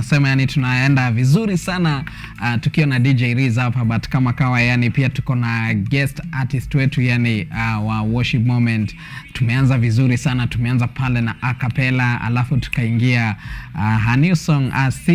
tukasema yani tunaenda vizuri sana tukiwa na DJ Riz hapa, but kama kawa yani pia tuko na guest artist wetu yani wa worship moment. Tumeanza vizuri sana, tumeanza pale na a cappella, alafu tukaingia her new song,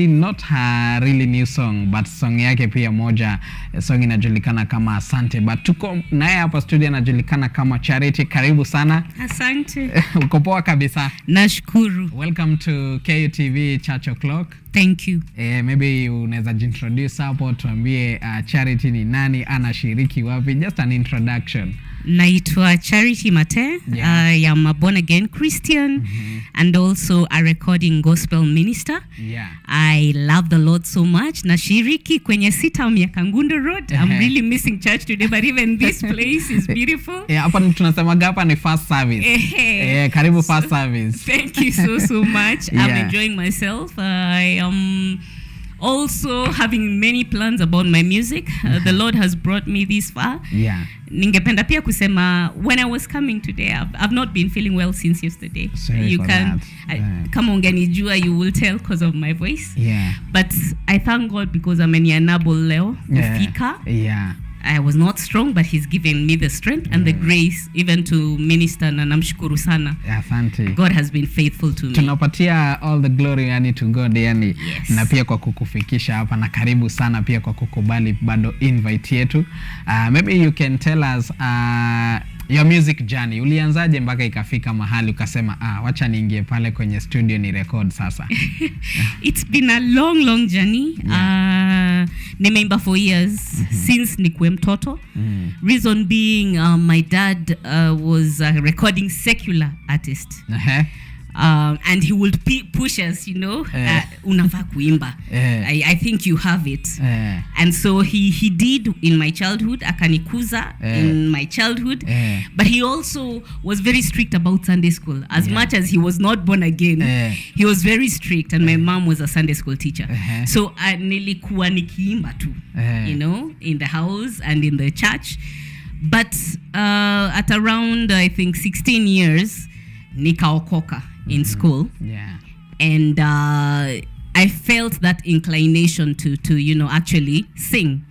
not her really new song but song yake pia moja, song inajulikana kama Asante, but tuko naye hapa studio anajulikana kama Charity. Karibu sana. Asante. Uko poa kabisa? Nashukuru. Welcome to KUTV Church O'Clock. Thank you. Maybe unaweza introduce hapo, tuambie Charity ni nani, anashiriki wapi, just an introduction. Naitwa Charity Mate. Yeah. I am a born again Christian and also a recording gospel minister. Yeah. I love the Lord so much. Nashiriki kwenye Sitam ya Kangundo Road. I'm really missing church today, but even this place is beautiful. Hapa tunasema hapa ni first service. Karibu first service. Thank you so much. I'm enjoying myself. I am also having many plans about my music. The Lord has brought me this far. Yeah. Ningependa pia kusema, when I was coming today, I've not been feeling well since yesterday. Sorry you for can that. Kama ungenijua you will tell because of my voice. Yeah. But I thank God because amenienable leo kufika. Yeah. I was not strong, but he's given me the strength and the grace even to minister, na namshukuru sana. Asante. God has been faithful to me. Tunapatia all the glory yani to God yani. Yes. Na pia kwa kukufikisha hapa, na karibu sana pia kwa kukubali bado invite yetu. Maybe you can tell us your music journey. Ulianzaje mpaka ikafika mahali ukasema wacha niingie pale kwenye studio ni record sasa? It's been a long journey. Nimeimba for years since nikuwe mtoto. Reason being my dad was a recording secular artist. And he would push us, unafaa kuimba. I think you have it. And so he did in my childhood, akanikuza in my childhood. But he also was very strict about Sunday school. As much as he was not born again, he was very strict, and my mom was a Sunday school teacher. So nilikuwa nikiimba tu, in the house and in the church. But at around, I think, 16 years, nikaokoka in school. Yeah. And I felt that inclination to actually sing.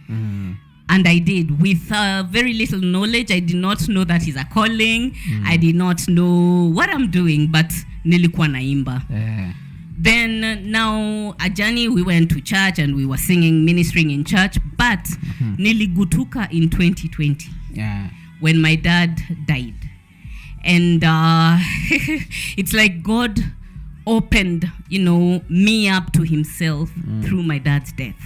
And I did with very little knowledge. I did not know that is a calling. I did not know what I'm doing, but nilikuwa naimba. Then now Ajani, we went to church and we were singing, ministering in church, but niligutuka in 2020 when my dad died. And it's like God opened, me up to himself through my dad's death.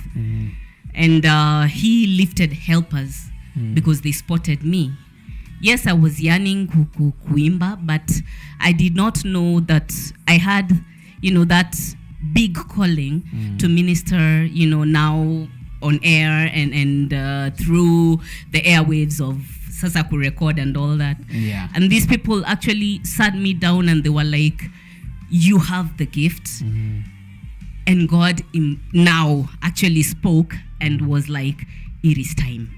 And he lifted helpers because they spotted me. Yes, I was yearning kuimba, but I did not know that I had, that big calling to minister, now on air and through the airwaves of Sasa ku record and all that. Yeah. And these people actually sat me down and they were like, you have the gift. And God now actually spoke and was like, it is time.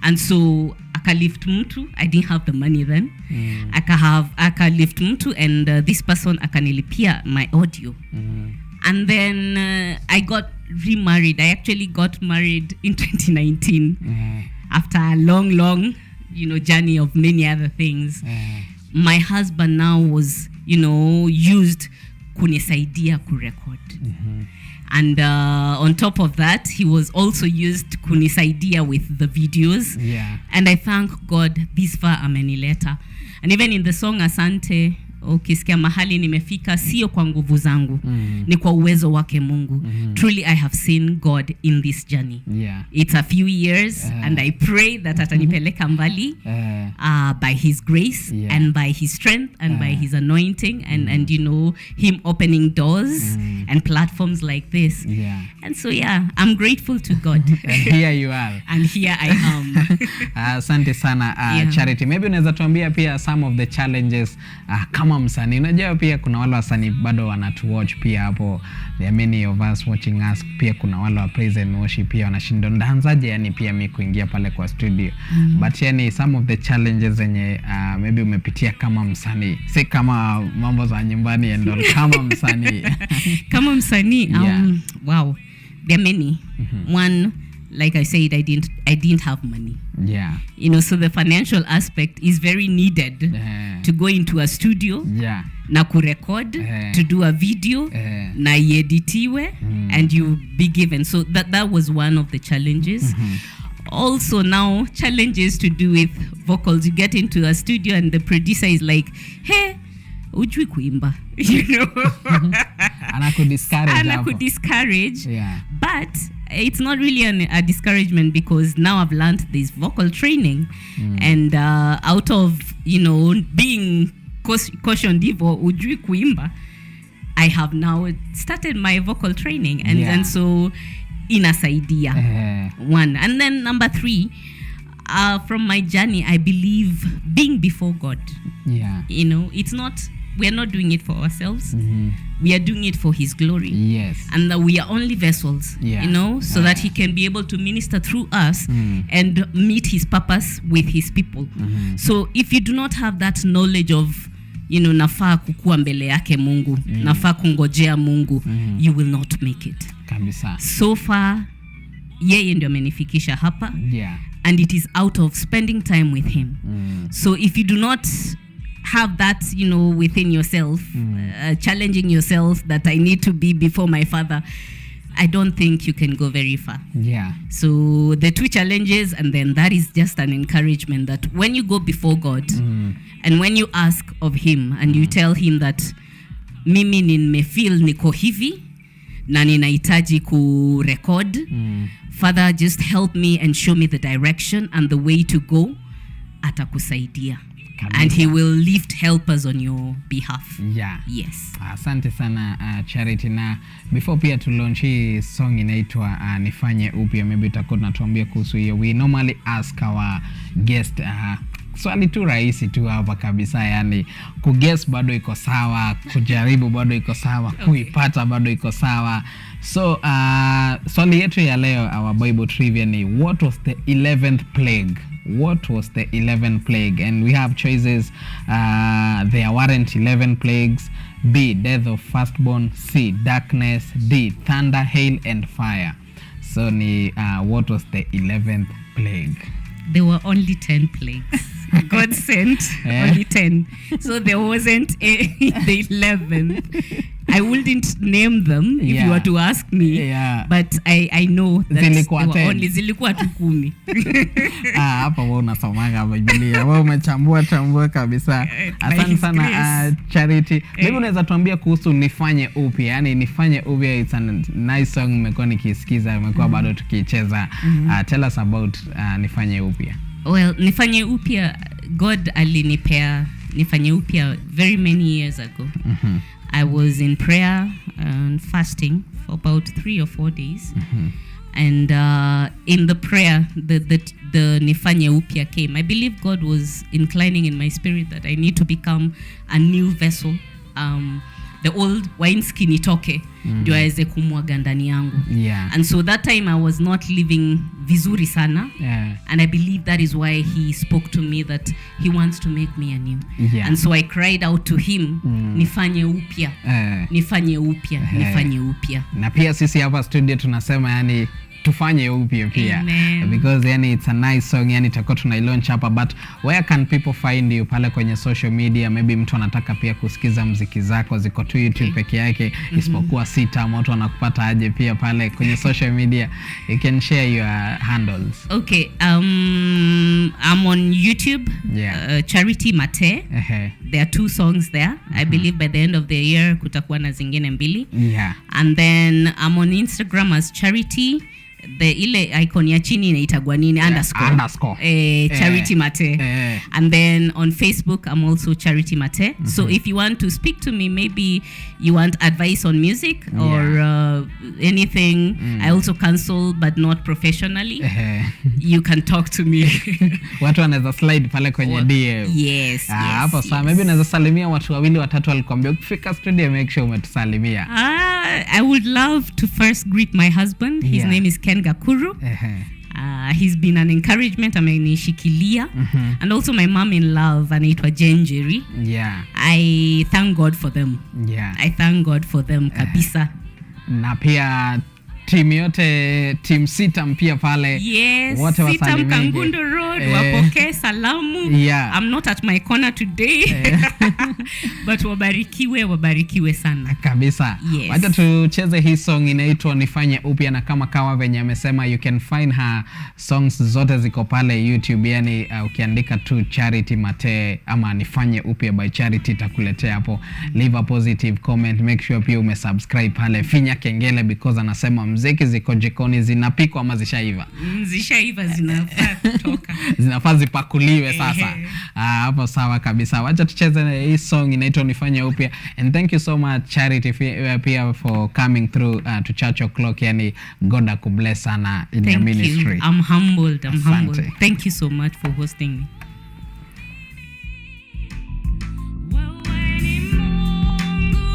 And so aka lift mtu. I didn't have the money then. Aka lift mtu, and this person akanilipia my audio. And then I got remarried. I actually got married in 2019. After a long, journey of many other things. My husband now was, used kunisaidia kurecord. And on top of that, he was also used kunisaidia with the videos. Yeah. And I thank God this far amenileta. And even in the song Asante, ukisikia mahali nimefika sio kwa nguvu zangu, ni kwa uwezo wake Mungu. Truly I have seen God in this journey. It's a few years and I pray that atanipeleka mbali by his grace and by his strength and by his anointing and him opening doors and platforms like this. And so I'm grateful to God. And here you are. And here I am. Asante sana Charity. Maybe unaweza tuambia pia some of the challenges kama kama msanii, unajua pia kuna wale wasanii bado wanatuwatch pia hapo, there are many of us watching us, pia kuna wale wa praise and worship pia wanashinda ndaanzaje yani pia mimi kuingia pale kwa studio. But yani some of the challenges zenye maybe umepitia kama msanii, si kama mambo za nyumbani and all, kama msanii. Kama msanii, wow, there are many. One, like I said, I didn't have money. Yeah. You know, so the financial aspect is very needed to go into a studio. Yeah. Na kurecord, to do a video, na ieditiwe, and you be given. So that was one of the challenges. Also now, challenges to do with vocals. You get into a studio and the producer is like, hey, ujui kuimba, you know. Discourage. Yeah. But it's not really a discouragement, because now I've learned this vocal training, and out of, you know, being cautioned hivyo ujui kuimba, I have now started my vocal training, and so inasaidia. One. And then number 3, from my journey, I believe being before God. Yeah. You know, it's not, we're not doing it for ourselves. We are doing it for his glory. Yes. And that we are only vessels, you know, so that he can be able to minister through us and meet his purpose with his people. So if you do not have that knowledge of, you know, nafaa kukua mbele yake Mungu, nafaa kungojea Mungu, you will not make it. Kabisa. So far, yeye ndio amenifikisha hapa. Yeah. And it is out of spending time with him. So if you do not have that, you know, within yourself, challenging yourself that I need to be before my Father, I don't think you can go very far. Yeah. So the 2 challenges, and then that is just an encouragement that when you go before God, and when you ask of him and you tell him that mimi nimefeel niko hivi na ninahitaji ku record, Father, just help me and show me the direction and the way to go, atakusaidia. And he will lift helpers on your behalf. Yeah. Yes. Asante sana Charity, na before pia to launch hii song inaitwa Nifanye Upya, maybe utakuwa unatuambia kuhusu hiyo. We normally ask our guest swali tu rahisi tu hapa kabisa, yani kuguess bado iko sawa, kujaribu bado iko sawa, kuipata bado iko sawa. So swali yetu ya leo, our Bible trivia, ni what was the 11th plague? What was the 11th plague? And we have choices. There weren't 11 plagues. B, death of firstborn. C, darkness. D, thunder, hail and fire. So ni what was the 11th plague? There were only 10 plagues. God sent only 10. So there wasn't the 11th. I wouldn't name them if you were to ask me. Yeah. But I know that zilikuwa tu 10. Hapa wewe unasomaga Biblia. Wewe umechambua kabisa. Asante sana Charity. Maybe unaweza tuambia kuhusu Nifanye Upya. Yani Nifanye Upya, it's a nice song, nimekuwa nikisikiza, nimekuwa bado tukicheza. Tell us about Nifanye Upya. Well, Nifanye Upya, God alinipea Nifanye Upya very many years ago. I was in prayer and fasting for about 3 or 4 days. And in the prayer, the Nifanye Upya came. I believe God was inclining in my spirit that I need to become a new vessel. The old wineskin itoke, ndio aweze kumwaga ndani yangu. And so that time I was not living vizuri sana. And I believe that is why he spoke to me that he wants to make me anew. And so I cried out to him, Nifanye Upya, Nifanye Upya, Nifanye Upya. Na pia sisi hapa studio tunasema yani tufanye upya pia. Amen. Because yani it's a nice song, yani tutakuwa tunailaunch hapa, but where can people find you? Pale kwenye social media, maybe mtu anataka pia kusikiza muziki zako, ziko tu YouTube peke yake, isipokuwa sita, watu wanakupata aje pia pale kwenye social media? You can share your handles. Okay, I'm on YouTube, Charity Mate. There are 2 songs there. I believe by the end of the year kutakuwa na zingine 2. And then I'm on Instagram as Charity the ile icon ya chini inaitagwa nini, underscore. Charity Mate. And then on Facebook I'm also Charity Mate. So if you want to speak to me, maybe you want advice on music or anything, I also counsel but not professionally. You can talk to me. Watu wanaweza slide pale kwenye DM. Yes. Hapo sawa. Maybe unaweza salimia watu wawili watatu walikwambia ukifika studio make sure umetusalimia. I would love to first greet my husband. His name is Ken Gakuru. He's been an encouragement, amenishikilia. And also my mom in love, anaitwa Jenjeri. I thank God for them. I thank God for them kabisa. Na pia team yote, team Sitam pia pale. Wote Sitam Kangundo Road, wapoke salamu. I'm not at my corner today. But wabarikiwe sana. Kabisa. Wacha tucheze hii song inaitwa Nifanye Upya, na kama kawa venye amesema you can find her songs zote ziko pale YouTube, yani ukiandika tu Charity Mate ama Nifanye Upya by Charity takuletea hapo. Leave a positive comment, make sure pia umesubscribe pale, finya kengele because anasema mziki ziko jikoni zinapikwa ama zishaiva. Zishaiva zinafaa kutoka. Zinafaa zipakuliwe sasa. Hapo sawa kabisa. Wacha tucheze hii song inaitwa Nifanye Upya, and thank you so much Charity pia for coming through to Church O'Clock. Yani God akubless sana in your ministry. I'm humbled. Thank you so much for hosting me.